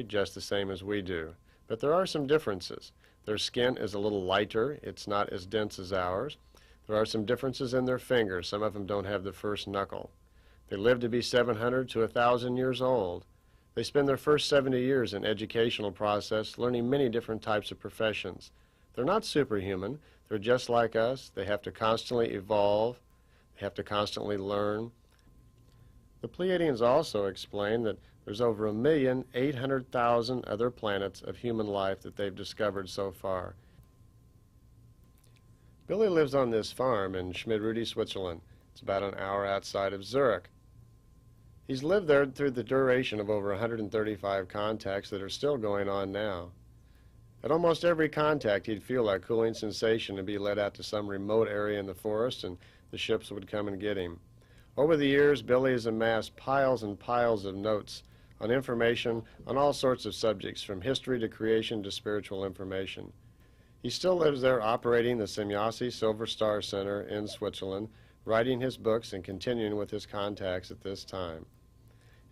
just the same as we do, but there are some differences. Their skin is a little lighter. It's not as dense as ours. There are some differences in their fingers. Some of them don't have the first knuckle. They live to be 700 to 1,000 years old. They spend their first 70 years in educational process learning many different types of professions. They're not superhuman. They're just like us. They have to constantly evolve. They have to constantly learn. The Pleiadians also explain that there's over 1,800,000 other planets of human life that they've discovered so far. Billy lives on this farm in Schmidrudi, Switzerland. It's about an hour outside of Zurich. He's lived there through the duration of over 135 contacts that are still going on now. At almost every contact, he'd feel a cooling sensation and be led out to some remote area in the forest, and the ships would come and get him. Over the years, Billy has amassed piles and piles of notes on information on all sorts of subjects, from history to creation to spiritual information. He still lives there operating the Semjase Silver Star Center in Switzerland, writing his books and continuing with his contacts at this time.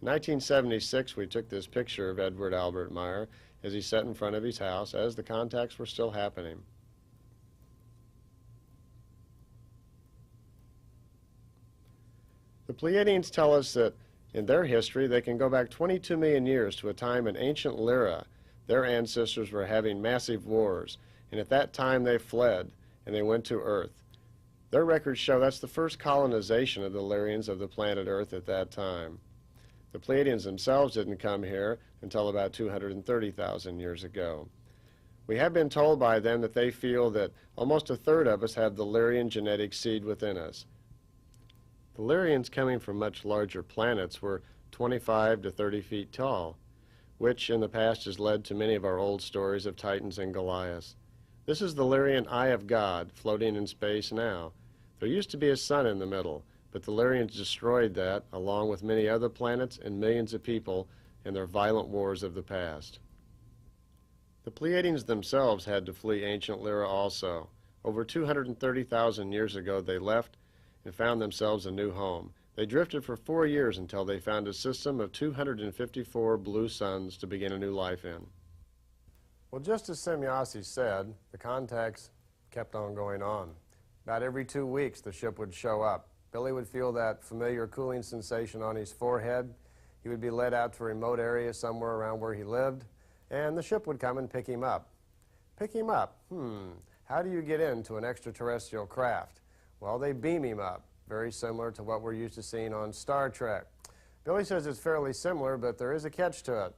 In 1976, we took this picture of Edward Albert Meier as he sat in front of his house as the contacts were still happening. The Pleiadians tell us that in their history they can go back 22 million years to a time in ancient Lyra. Their ancestors were having massive wars, and at that time they fled and they went to Earth. Their records show that's the first colonization of the Lyrians of the planet Earth at that time. The Pleiadians themselves didn't come here until about 230,000 years ago. We have been told by them that they feel that almost a third of us have the Lyrian genetic seed within us. The Lyrians, coming from much larger planets, were 25 to 30 feet tall, which in the past has led to many of our old stories of Titans and Goliaths. This is the Lyrian Eye of God floating in space now. There used to be a sun in the middle, but the Lyrians destroyed that, along with many other planets and millions of people in their violent wars of the past. The Pleiadians themselves had to flee ancient Lyra also. Over 230,000 years ago they left and found themselves a new home. They drifted for 4 years until they found a system of 254 blue suns to begin a new life in. Well, just as Semjase said, the contacts kept on going on. About every 2 weeks the ship would show up. Billy would feel that familiar cooling sensation on his forehead. He would be led out to a remote area somewhere around where he lived, and the ship would come and pick him up. Pick him up? How do you get into an extraterrestrial craft? Well, they beam him up, very similar to what we're used to seeing on Star Trek. Billy says it's fairly similar, but there is a catch to it.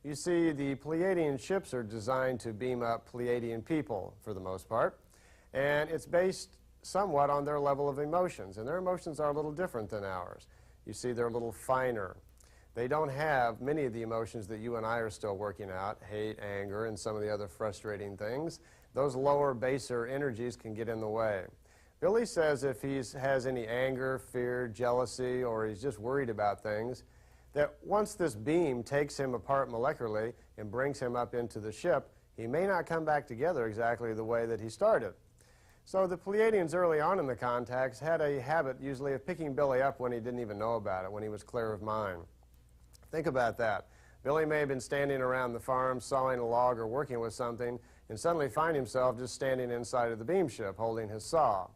You see, the Pleiadian ships are designed to beam up Pleiadian people, for the most part, and it's based somewhat on their level of emotions, and their emotions are a little different than ours. You see, they're a little finer. They don't have many of the emotions that you and I are still working out, hate, anger, and some of the other frustrating things. Those lower, baser energies can get in the way. Billy says if he has any anger, fear, jealousy, or he's just worried about things, that once this beam takes him apart molecularly and brings him up into the ship, he may not come back together exactly the way that he started. So the Pleiadians early on in the contacts had a habit usually of picking Billy up when he didn't even know about it, when he was clear of mind. Think about that. Billy may have been standing around the farm sawing a log or working with something and suddenly find himself just standing inside of the beam ship holding his saw.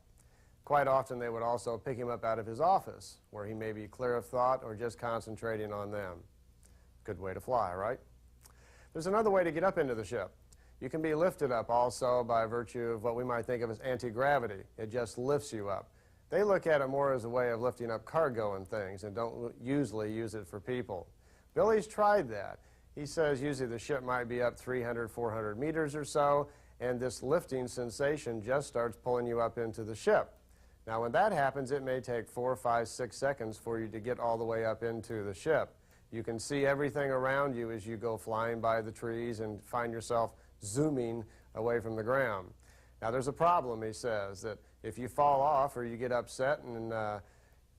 Quite often they would also pick him up out of his office where he may be clear of thought or just concentrating on them. Good way to fly, right? There's another way to get up into the ship. You can be lifted up also by virtue of what we might think of as anti-gravity. It just lifts you up. They look at it more as a way of lifting up cargo and things and don't usually use it for people. Billy's tried that. He says usually the ship might be up 300, 400 meters or so, and this lifting sensation just starts pulling you up into the ship. Now when that happens, it may take 4, 5, 6 seconds for you to get all the way up into the ship. You can see everything around you as you go flying by the trees and find yourself zooming away from the ground. Now there's a problem, he says, that if you fall off or you get upset and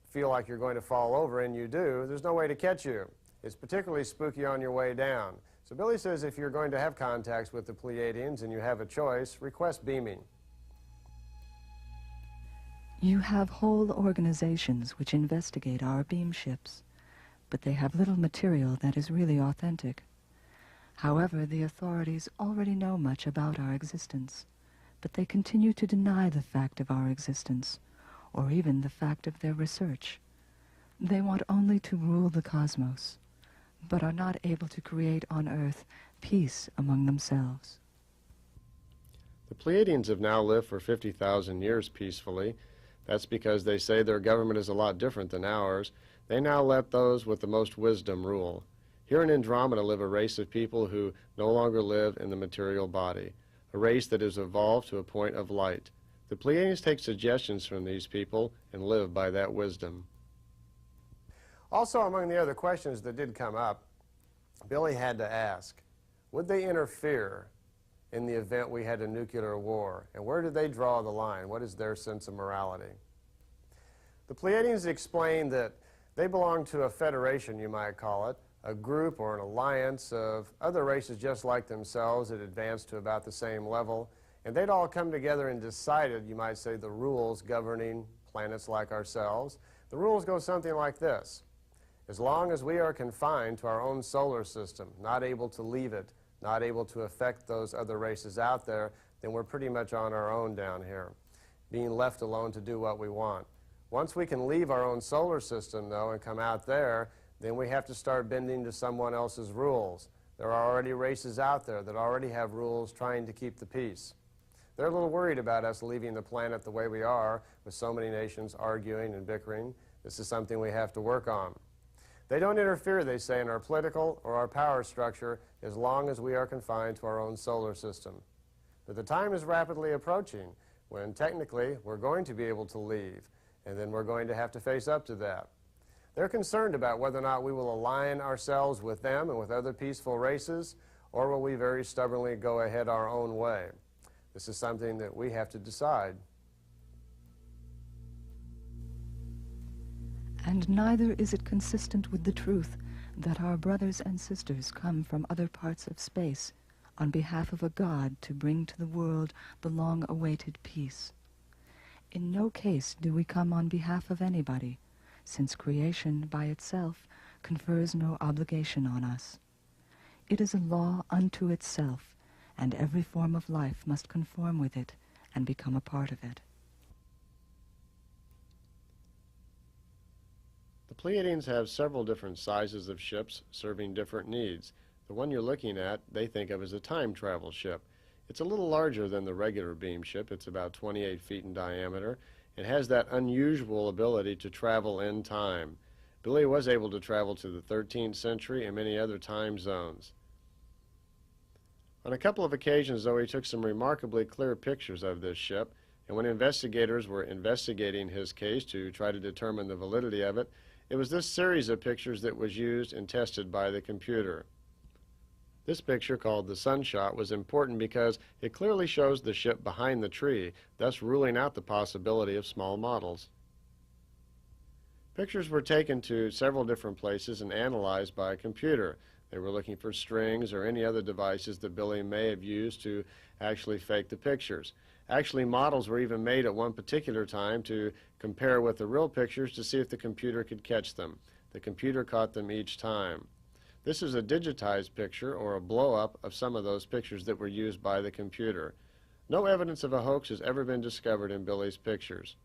feel like you're going to fall over, and you do, there's no way to catch you. It's particularly spooky on your way down. So Billy says if you're going to have contacts with the Pleiadians and you have a choice, request beaming. You have whole organizations which investigate our beam ships, but they have little material that is really authentic. However, the authorities already know much about our existence, but they continue to deny the fact of our existence, or even the fact of their research. They want only to rule the cosmos, but are not able to create on Earth peace among themselves. The Pleiadians have now lived for 50,000 years peacefully. That's because they say their government is a lot different than ours. They now let those with the most wisdom rule. Here in Andromeda live a race of people who no longer live in the material body, a race that has evolved to a point of light. The Pleiadians take suggestions from these people and live by that wisdom. Also, among the other questions that did come up, Billy had to ask, would they interfere in the event we had a nuclear war? And where do they draw the line? What is their sense of morality? The Pleiadians explained that they belong to a federation, you might call it, a group or an alliance of other races just like themselves that advanced to about the same level, and they'd all come together and decided, you might say, the rules governing planets like ourselves. The rules go something like this. As long as we are confined to our own solar system, not able to leave it, not able to affect those other races out there, then we're pretty much on our own down here, being left alone to do what we want. Once we can leave our own solar system, though, and come out there, then we have to start bending to someone else's rules. There are already races out there that already have rules trying to keep the peace. They're a little worried about us leaving the planet the way we are, with so many nations arguing and bickering. This is something we have to work on. They don't interfere, they say, in our political or our power structure as long as we are confined to our own solar system. But the time is rapidly approaching when technically we're going to be able to leave, and then we're going to have to face up to that. They're concerned about whether or not we will align ourselves with them and with other peaceful races, or will we very stubbornly go ahead our own way. This is something that we have to decide. And neither is it consistent with the truth that our brothers and sisters come from other parts of space on behalf of a God to bring to the world the long-awaited peace. In no case do we come on behalf of anybody, since creation by itself confers no obligation on us. It is a law unto itself, and every form of life must conform with it and become a part of it. The Pleiadians have several different sizes of ships serving different needs. The one you're looking at, they think of as a time travel ship. It's a little larger than the regular beam ship. It's about 28 feet in diameter. It has that unusual ability to travel in time. Billy was able to travel to the 13th century and many other time zones. On a couple of occasions, though, he took some remarkably clear pictures of this ship, and when investigators were investigating his case to try to determine the validity of it, it was this series of pictures that was used and tested by the computer. This picture, called the sunshot, was important because it clearly shows the ship behind the tree, thus ruling out the possibility of small models. Pictures were taken to several different places and analyzed by a computer. They were looking for strings or any other devices that Billy may have used to actually fake the pictures. Actually, models were even made at one particular time to compare with the real pictures to see if the computer could catch them. The computer caught them each time. This is a digitized picture or a blow-up of some of those pictures that were used by the computer. No evidence of a hoax has ever been discovered in Billy's pictures.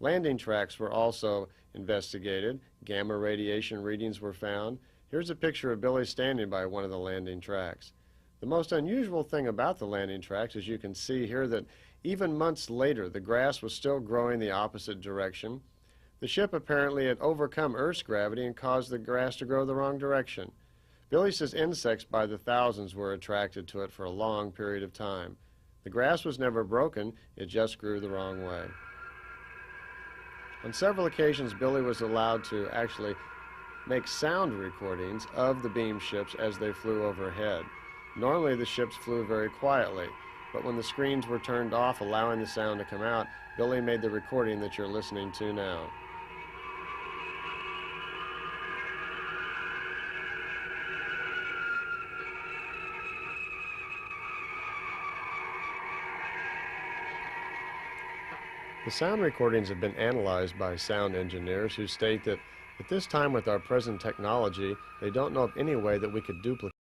Landing tracks were also investigated. Gamma radiation readings were found. Here's a picture of Billy standing by one of the landing tracks. The most unusual thing about the landing tracks, as you can see here, that even months later the grass was still growing the opposite direction. The ship apparently had overcome Earth's gravity and caused the grass to grow the wrong direction. Billy says insects by the thousands were attracted to it for a long period of time. The grass was never broken, it just grew the wrong way. On several occasions, Billy was allowed to actually make sound recordings of the beam ships as they flew overhead. Normally the ships flew very quietly, but when the screens were turned off allowing the sound to come out, Billy made the recording that you're listening to now. The sound recordings have been analyzed by sound engineers who state that at this time with our present technology, they don't know of any way that we could duplicate